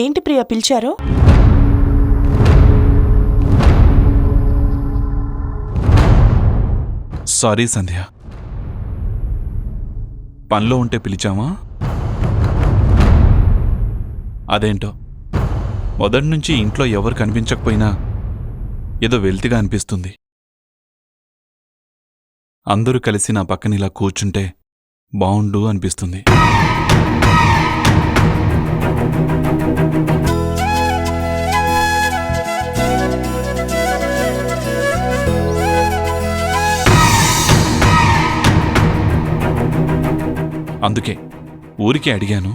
ఏంటి ప్రియా పిలిచారు? సారీ సంధ్య, పనిలో ఉంటే పిలిచామా? అదేంటో మొదటి నుంచి ఇంట్లో ఎవరు కనిపించకపోయినా ఏదో వెల్తిగా అనిపిస్తుంది. అందరూ కలిసి నా పక్కన ఇలా కూర్చుంటే బావుండు అనిపిస్తుంది. అందుకే ఊరికే అడిగాను.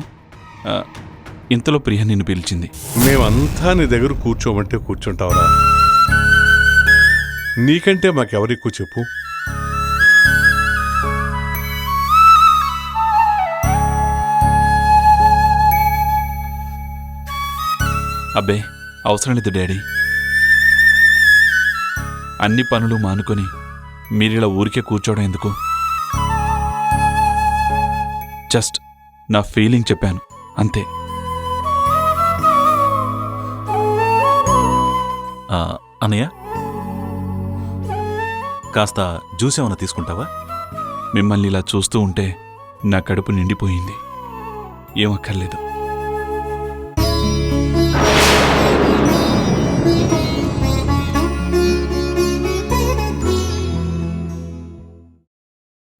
ఇంతలో ప్రియ నిన్ను పిలిచింది. మేమంతా నీ దగ్గర కూర్చోమంటే కూర్చుంటావురా? నీకంటే మాకెవరెక్కువ చెప్పు. అబ్బే అవసరం లేదు డాడీ. అన్ని పనులు మానుకొని మీరిలా ఊరికే కూర్చోవడం ఎందుకు? జస్ట్ నా ఫీలింగ్ చెప్పాను అంతే. అన్నయ్య, కాస్త జ్యూస్ ఏమైనా తీసుకుంటావా? మిమ్మల్ని ఇలా చూస్తూ ఉంటే నా కడుపు నిండిపోయింది. ఏమక్కర్లేదు.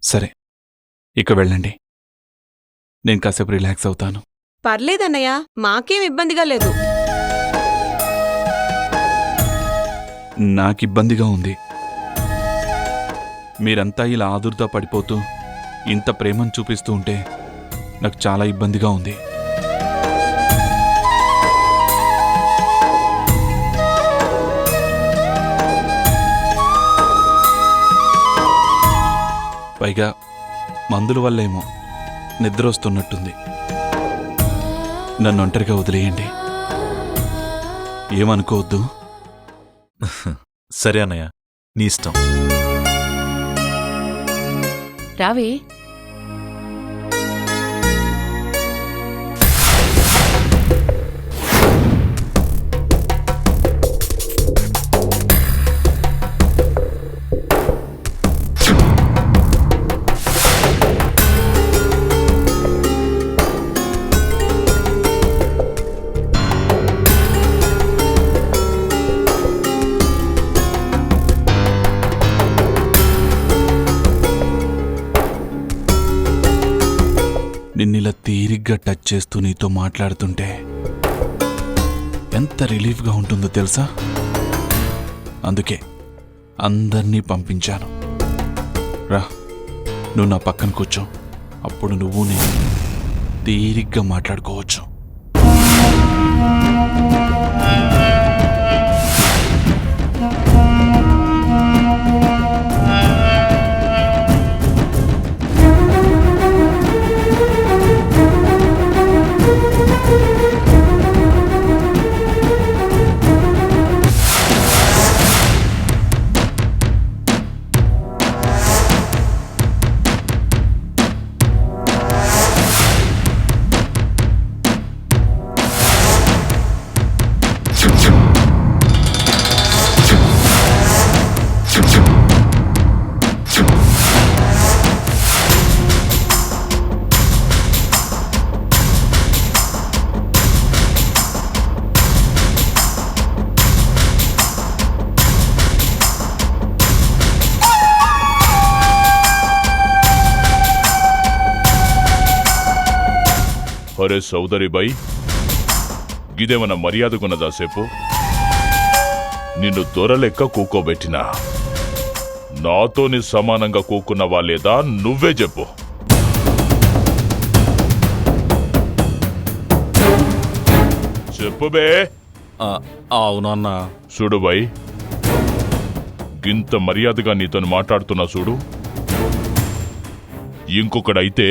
సరే, ఇక వెళ్ళండి. నేను కాసేపు రిలాక్స్ అవుతాను. పర్లేదన్నయ్య, మాకేం ఇబ్బందిగా లేదు. నాకిబ్బందిగా ఉంది. మీరంతా ఇలా ఆదుర్దా పడిపోతూ ఇంత ప్రేమను చూపిస్తూ ఉంటే నాకు చాలా ఇబ్బందిగా ఉంది. పైగా మందుల వల్లేమో నిద్ర వస్తున్నట్టుంది. నన్ను ఒంటరిగా వదిలేయండి. ఏమనుకోవద్దు. సరే అన్నయ్య, నీ ఇష్టం. రావే. నిన్నిలా తీరిగ్గా టచ్ చేస్తూ నీతో మాట్లాడుతుంటే ఎంత రిలీఫ్గా ఉంటుందో తెలుసా? అందుకే అందర్నీ పంపించాను. రా, నువ్వు నా పక్కన కూర్చో. అప్పుడు నువ్వు నేను తీరిగ్గా మాట్లాడుకోవచ్చు. అరే సోదరిబాయ్, గిదేమన్నా మర్యాదకున్నదా? సేపు నిన్ను దొరలెక్క కూకోబెట్టినా నాతోని సమానంగా కూకున్నవా లేదా నువ్వే చెప్పు. చెప్పుబే. అవునన్నా. చూడుబాయ్, గింత మర్యాదగా నీతో మాట్లాడుతున్నా చూడు. ఇంకొకడైతే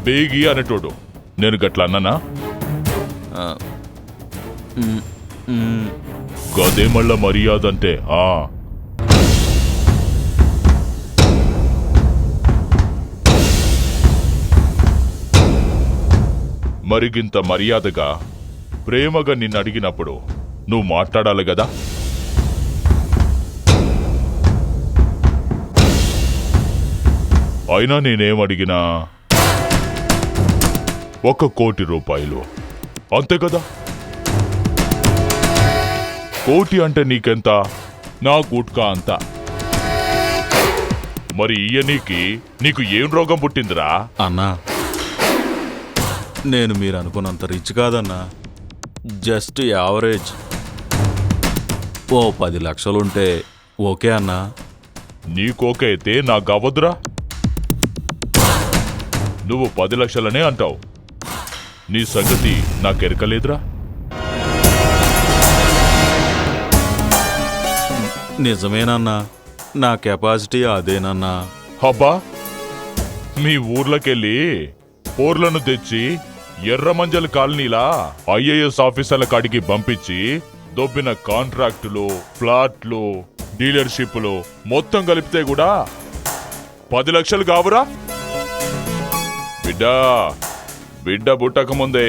బేగి అనేటోడు. నేను గట్లా అన్నానా? గదే మళ్ళా మర్యాద అంటే. మరిగింత మర్యాదగా ప్రేమగా నిన్ను అడిగినప్పుడు నువ్వు మాట్లాడాలి కదా. అయినా నేనేమడిగినా 1 కోటి రూపాయలు అంతే కదా. కోటి అంటే నీకెంత? నా గుట్కా అంత. మరి ఇయ్యనీకి నీకు ఏం రోగం పుట్టిందిరా? అన్నా, నేను మీరు అనుకున్నంత రిచ్ కాదన్నా, జస్ట్ యావరేజ్. ఓ 10 లక్షలుంటే ఓకే అన్నా. నీకోకే అయితే నాకు అవ్వదురా. నువ్వు 10 లక్షలనే అంటావు, నీ సంగతి నాకెరకలేదురా. నిజమేనన్నా, నా కెపాసిటీ అదేనన్నా. అబ్బా, మీ ఊర్లకెళ్ళి పోర్లను తెచ్చి ఎర్రమంజల్ కాలనీలా ఐఏఎస్ ఆఫీసర్ల కాడికి పంపించి దొబ్బిన కాంట్రాక్టులు, ఫ్లాట్లు, డీలర్షిప్లు మొత్తం కలిపితే కూడా 10 లక్షలు కావురా? బిడ్డ పుట్టకముందే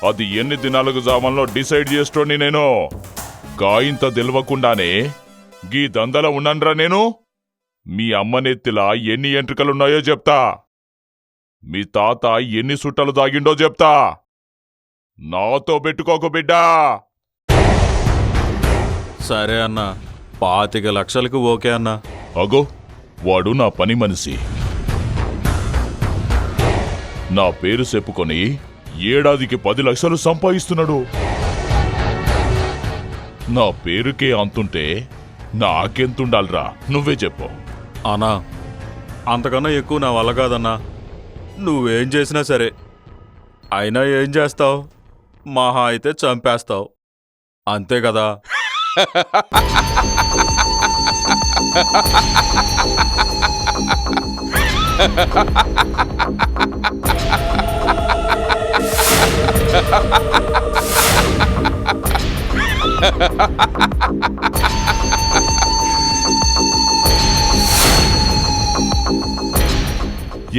అది ఎన్ని దినాలకు జామంలో డిసైడ్ చేస్తోండి నేను. గాయింత తెలవకుండానే గీ దందల ఉన్నాన్రా నేను. మీ అమ్మ నెత్తిలా ఎన్ని ఎంట్రుకలున్నాయో చెప్తా, మీ తాత ఎన్ని సుట్టలు దాగిండో చెప్తా. నాతో పెట్టుకోకు బిడ్డా. సరే అన్నా, 25 లక్షలకు ఓకే అన్నా. అగో, వాడు నా పని మనిషి. నా పేరు చెప్పుకొని ఏడాదికి 10 లక్షలు సంపాదిస్తున్నాడు. నా పేరుకే అంతుంటే నాకెంతుండాలిరా? నువ్వే చెప్పు. అన్నా, అంతకన్నా ఎక్కువ నా వల్ల కాదన్నా. నువ్వేం చేసినా సరే. అయినా ఏం చేస్తావు? మహా అయితే చంపేస్తావు, అంతే కదా.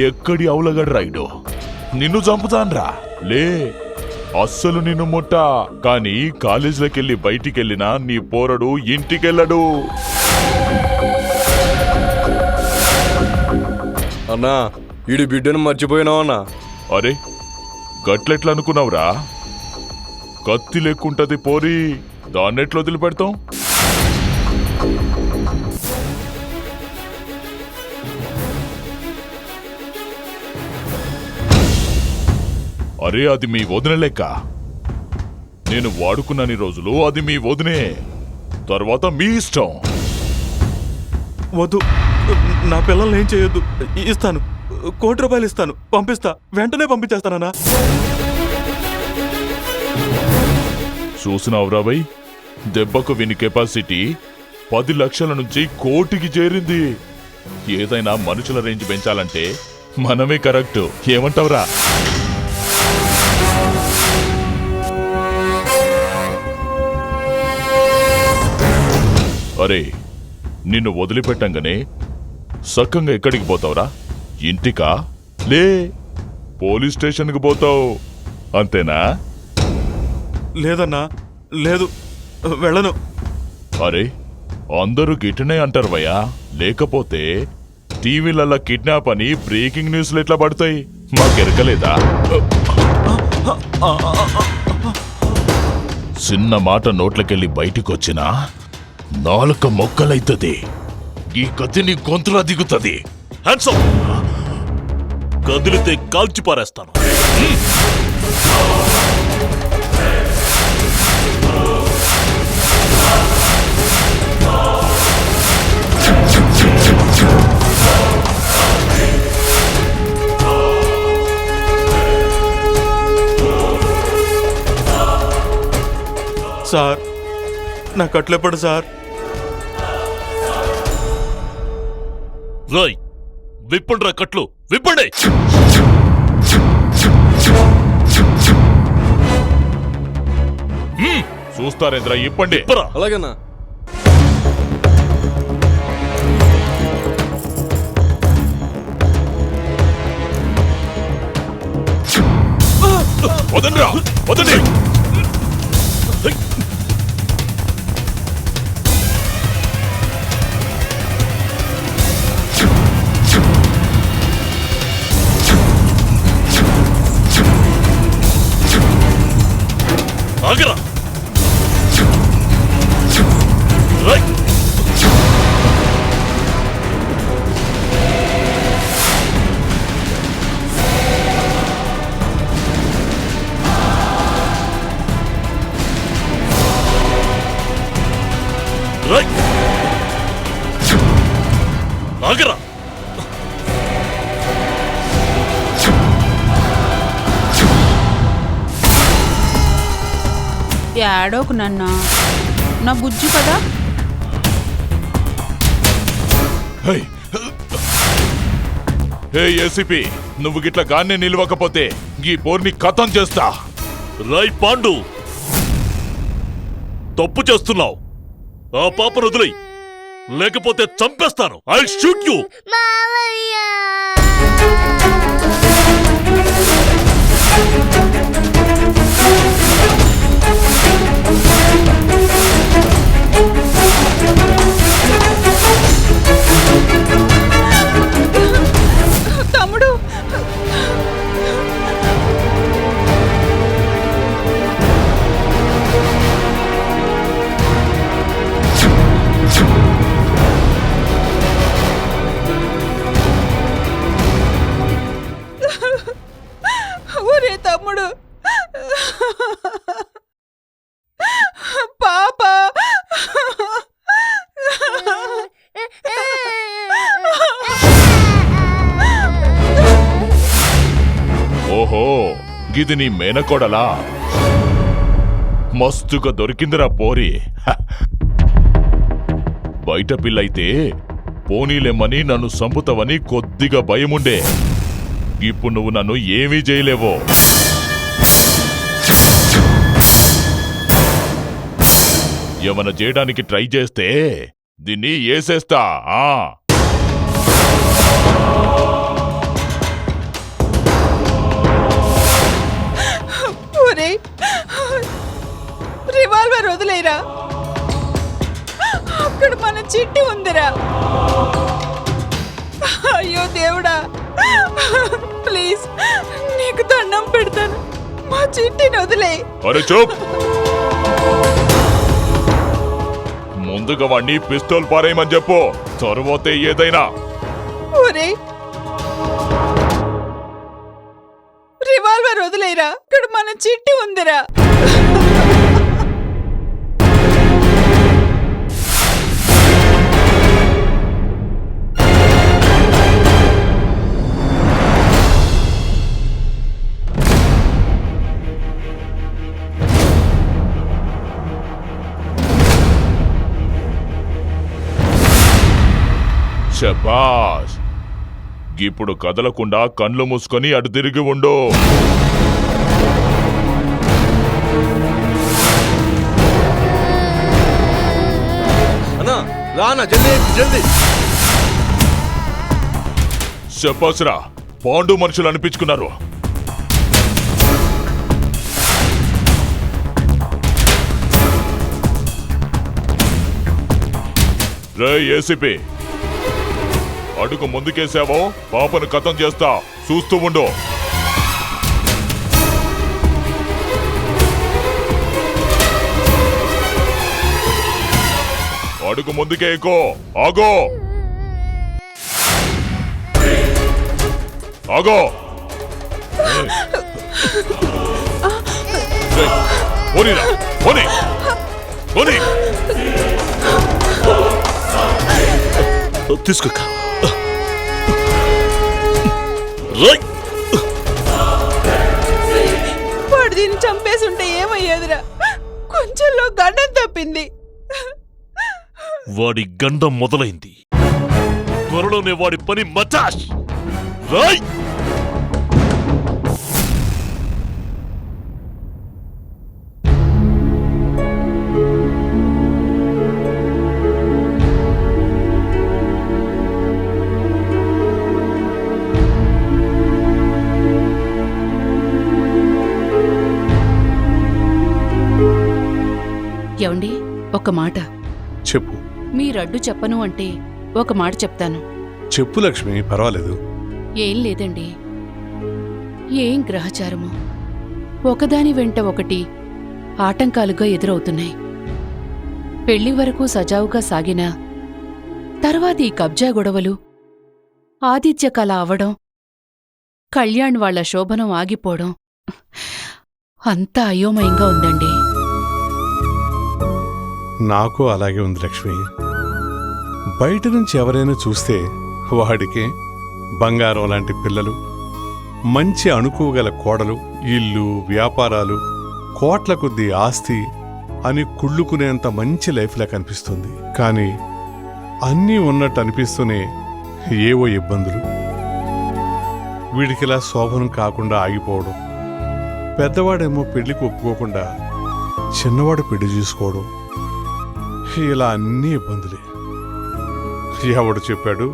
ఎక్కడి అవులగడ్ రైడు, నిన్ను చంపుతాన్రా. లే, అస్సలు నిన్ను ముట్ట. కానీ కాలేజీలకెళ్ళి బయటికెళ్ళినా నీ పోరడు ఇంటికెళ్ళడు. అన్నా, ఈడి బిడ్డను మర్చిపోయినావన్నా. అరే, గట్లెట్లా అనుకున్నావురా? కత్తి లెక్కుంటది పోరి, దాన్నెట్లు వదిలిపెడతాం? అరే, అది మీ వదిన లెక్క. నేను వాడుకున్నన్ని రోజులు అది మీ వదినే, తర్వాత మీ ఇష్టం. వద్దు, నా పిల్లల్ని ఏం చేయొద్దు. ఇస్తాను, 1 కోటి రూపాయలు ఇస్తాను, పంపిస్తా, వెంటనే పంపించేస్తానన్నా. చూసినావురా బై, దెబ్బకు విని కెపాసిటీ 10 లక్షల నుంచి 1 కోటికి చేరింది. ఏదైనా మనుషుల రేంజ్ పెంచాలంటే మనమే కరెక్ట్. ఏమంటావురా? అరే, నిన్ను వదిలిపెట్టంగానే సక్కంగా ఎక్కడికి పోతావురా? ఇంటికా? లే, పోలీస్ స్టేషన్కి పోతావు, అంతేనా? లేదన్నా, లేదు, వెళ్ళను. అరే, అందరూ గిట్టనే అంటారు భయ్యా. లేకపోతే టీవీలలో కిడ్నాప్ అని బ్రేకింగ్ న్యూస్లు ఎట్లా పడతాయి? మాకెరకలేదా? చిన్న మాట నోట్లకెళ్ళి బయటికొచ్చినా నాలుక మొక్కలైతది. ఈ కత్తిని గొంతులా దిగుతుంది. కదిలితే కాల్చి పారేస్తాను. సార్, నా కట్లెప్పుడు సార్? రాయ్, విప్పండ్రా కట్లు, విప్పండి. చూస్తారేంద్ర, ఇప్పండి. అలాగేనా? వదండ్రా, వదండి. ఆగరా రై రై ఆగరా ఏడోకు నన్న నా బుజ్జి కదా. హే ఏసీపీ, నువ్వు గిట్ల గాన్నే నిలవకపోతే ఈ పోర్ని ఖతం చేస్తా. రై పాండు, తప్పు చేస్తున్నావు. ఆ పాపను వదిలేయ్, లేకపోతే చంపేస్తాను. I shoot you. తమ్ముడు ఒరే తమ్ముడు, పాప ఓహో, గిది నీ మేనకోడలా? మస్తుగా దొరికిందిరా పోరి. హ. బయట పిల్లయితే పోనీలేమ్మని నన్ను సంపుతావని కొద్దిగా భయముండే. ఇప్పుడు నువ్వు నన్ను ఏమీ చేయలేవో. ఏమన్నా చేయడానికి ట్రై చేస్తే దీన్ని ఏసేస్తా. ఒరే రివాల్వర్ వదిలేరా, అక్కడ మన చిట్టి ఉందిరా. అయ్యో దేవుడా, ప్లీజ్ నీకు దండం పెడతాను, మా చిట్టిని వదిలే. అరే చూప్, ముందుగా వాణ్ణి పిస్తోల్ పారేయమని చెప్పు, తర్వాత ఏదైనా. ఒరే రివాల్వర్ వదిలేరా, ఇక్కడ మన చిట్టి ఉందిరా. శబాష్, ఇప్పుడు కదలకుండా కండ్లు మూసుకొని అటు తిరిగి ఉండు. అన్నా రానా, జల్దీ జల్దీ. శబాష్రా, పాండు మనుషులు అనిపించుకున్నారు. రే ఏసీపీ, అడుగు ముందుకేసావో పాపను ఖతం చేస్తా, చూస్తూ ఉండు. అడుగు ముందుకే ఎక్కువ. ఆగో ఆగో, పోనీరా, పోనీ పోనీ. తీసుకోక రై. వాడు దీన్ని చంపేసుంటే ఏమయ్యేదిరా, కొంచెంలో గండం తప్పింది. వాడి గండం మొదలైంది, త్వరలోనే వాడి పని మచాష్. రై. ఏమండి, ఒక మాట. చెప్పు మీరడ్డు చెప్పను అంటే ఒక మాట చెప్తాను. చెప్పు లక్ష్మి, పర్వాలేదు. ఏం లేదండి, ఏం గ్రహచారము, ఒకదాని వెంట ఒకటి ఆటంకాలుగా ఎదురవుతున్నాయి. పెళ్లి వరకు సజావుగా సాగినా తర్వాత ఈ కబ్జా గొడవలు, ఆదిత్య కళ అవడం, కళ్యాణ్ వాళ్ల శోభనం ఆగిపోవడం అంతా అయోమయంగా ఉందండి. నాకు అలాగే ఉంది లక్ష్మి. బయట నుంచి ఎవరైనా చూస్తే వాడికి బంగారం లాంటి పిల్లలు, మంచి అణుకోగల కోడలు, ఇల్లు, వ్యాపారాలు, కోట్ల కొద్దీ ఆస్తి అని కుళ్ళుకునేంత మంచి లైఫ్లా కనిపిస్తుంది. కానీ అన్నీ ఉన్నట్టు అనిపిస్తూనే ఏవో ఇబ్బందులు. వీడికిలా శోభనం కాకుండా ఆగిపోవడం, పెద్దవాడేమో పెళ్లికి ఒప్పుకోకుండా చిన్నవాడు పెళ్లి చూసుకోవడం, ఇలా అన్నీ ఇబ్బందులే. ఎవడు చెప్పాడు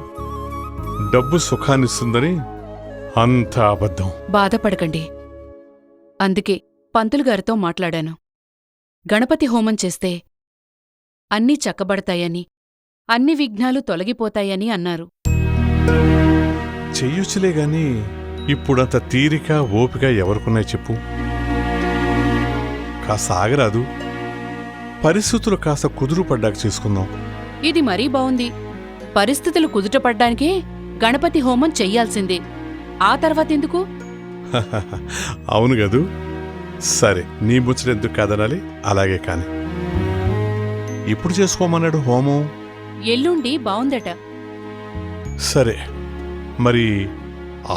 డబ్బు సుఖాన్నిస్తుందని? అంత అబద్ధం. బాధపడకండి. అందుకే పంతులుగారితో మాట్లాడాను. గణపతి హోమం చేస్తే అన్నీ చక్కబడతాయని, అన్ని విఘ్నాలు తొలగిపోతాయని అన్నారు. చెయ్యొచ్చులే గాని ఇప్పుడంత తీరిక, ఓపిక ఎవరికున్నాయి చెప్పు? కాస్త ఆగరాదు? పరిస్థితులు కాస్త కుదురు పడ్డాక చేసుకుందాం. ఇది మరీ బావుంది. పరిస్థితులు కుదుటపడ్డానికే గణపతి హోమం చెయ్యాల్సిందే. ఆ తర్వాతెందుకు? అవును గదు. సరే, నీ ముచ్చటెందుకు కాదనాలి? అలాగే కాని ఇప్పుడు చేసుకోమన్నాడు హోమం. ఎల్లుండి బావుందట. సరే, మరి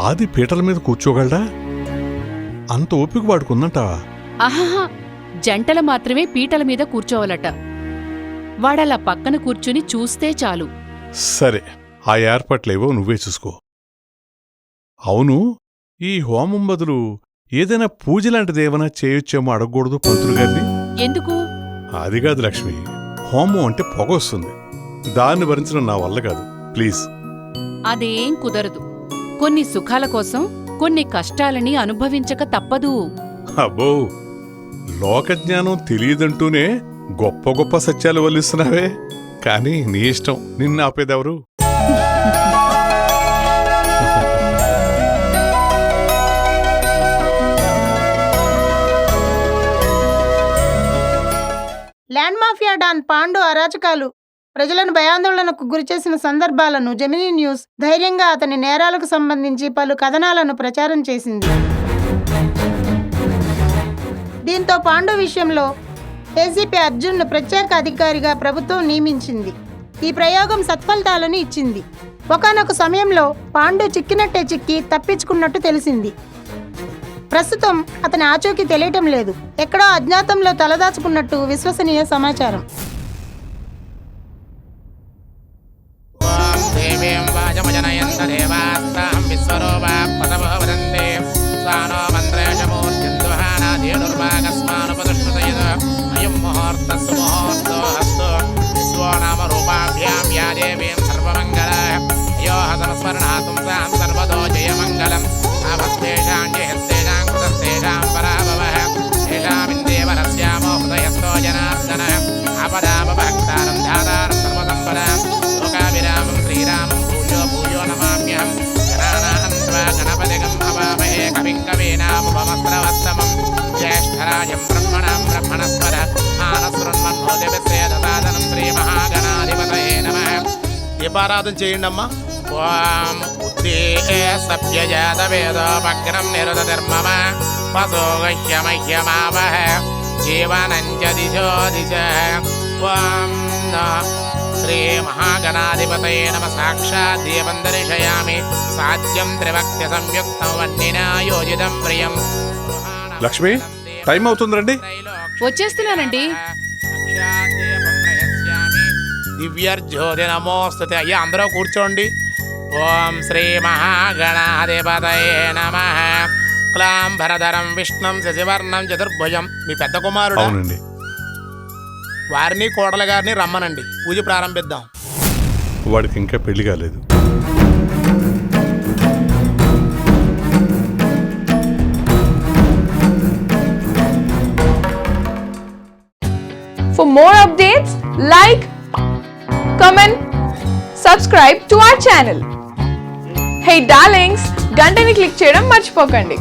ఆది పీటల మీద కూర్చోగలడా? అంత ఓపిక వాడుకుందంటావా? ఆహాహా, జంటలు మాత్రమే పీటల మీద కూర్చోవాలట. వాడలా పక్కన కూర్చుని చూస్తే చాలు. సరే, ఆ ఏర్పాట్లేవో నువ్వే చూసుకో. అవును, ఈ హోమం బదులు ఏదైనా పూజలాంటిదేమైనా చేయొచ్చేమో అడగకూడదు పంతులు గారిని? ఎందుకు? అది కాదు లక్ష్మి, హోమం అంటే పొగ వస్తుంది. దాన్ని భరించడం నా వల్ల కాదు. ప్లీజ్. అదేం కుదరదు. కొన్ని సుఖాల కోసం కొన్ని కష్టాలని అనుభవించక తప్పదు. అబ్బో, లోకజ్ఞానం తెలియదంటూనే గొప్ప గొప్ప సత్యాలు వల్లిస్తున్నావే. కానీ నీ ఇష్టం, నిన్ను ఆపేదెవరు? ల్యాండ్ మాఫియా డాన్ పాండు అరాచకాలు ప్రజలను భయాందోళనకు గురిచేసిన సందర్భాలను జెమినీ న్యూస్ ధైర్యంగా అతని నేరాలకు సంబంధించి పలు కథనాలను ప్రచారం చేసింది. దీంతో పాండు విషయంలో ఏసీపీ అర్జున్ను ప్రత్యేక అధికారిగా ప్రభుత్వం నియమించింది. ఈ ప్రయోగం సత్ఫలితాలను ఇచ్చింది. ఒకానొక సమయంలో పాండు చిక్కినట్టే చిక్కి తప్పించుకున్నట్టు తెలిసింది. ప్రస్తుతం అతని ఆచూకీ తెలియటం లేదు. ఎక్కడో అజ్ఞాతంలో తలదాచుకున్నట్టు విశ్వసనీయ సమాచారం. దీపారాధన చేయండి అమ్మా. ఓం ఉద్దేశప్యజాత వేదోపగ్రం నిరుధర్మమ పశోగహ్యమహ్యమావహ జీవనంచ దిశో దిశ. ఓం శ్రీ మహాగణాధిపతయే నమ. సాక్షాత్ దీపం దర్శయామి. సాధ్యం త్రిభక్తి సంయుక్తం వన్నినా యోజితం ప్రియం. లక్ష్మి, టైం అవుతుంది, రండి. వచ్చేస్తున్నానండి. దివ్యర్జ్యోతి నమోస్తుతే. అయ్యా అందరూ కూర్చోండి. ఓం శ్రీ మహాగణాధిపతయే నమః. క్లాంబరధరం విష్ణుం శశివర్ణం చతుర్భుజం. మీ పెద్ద కుమారుడు. అవునండి. వారిని కోడల గారిని రమ్మనండి. పూజ ప్రారంభిద్దాం. వాడికి ఇంకా పెళ్లి కాలేదు. For more updates, like, comment, subscribe to our channel. Hey darlings, గంటని click చేయడం మర్చిపోకండి.